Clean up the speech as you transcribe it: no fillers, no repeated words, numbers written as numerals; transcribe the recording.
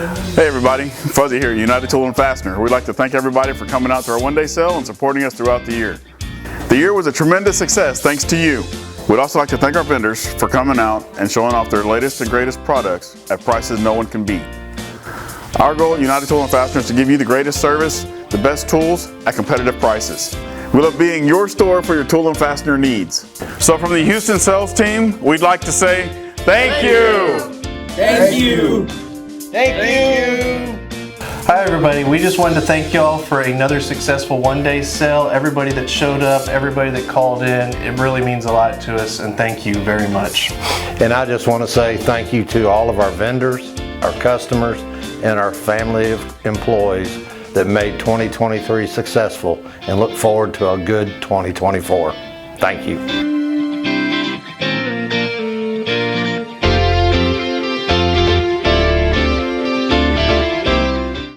Hey everybody, Fuzzy here, United Tool and Fastener. We'd like to thank everybody for coming out to our one-day sale and supporting us throughout the year. The year was a tremendous success thanks to you. We'd also like to thank our vendors for coming out and showing off their latest and greatest products at prices no one can beat. Our goal at United Tool and Fastener is to give you the greatest service, the best tools at competitive prices. We love being your store for your tool and fastener needs. So from the Houston sales team, we'd like to say thank you. Thank you. Thank you. Hi everybody, we just wanted to thank y'all for another successful one-day sale. Everybody that showed up, everybody that called in, it really means a lot to us, and thank you very much. And I just want to say thank you to all of our vendors, our customers, and our family of employees that made 2023 successful, and look forward to a good 2024. Thank you.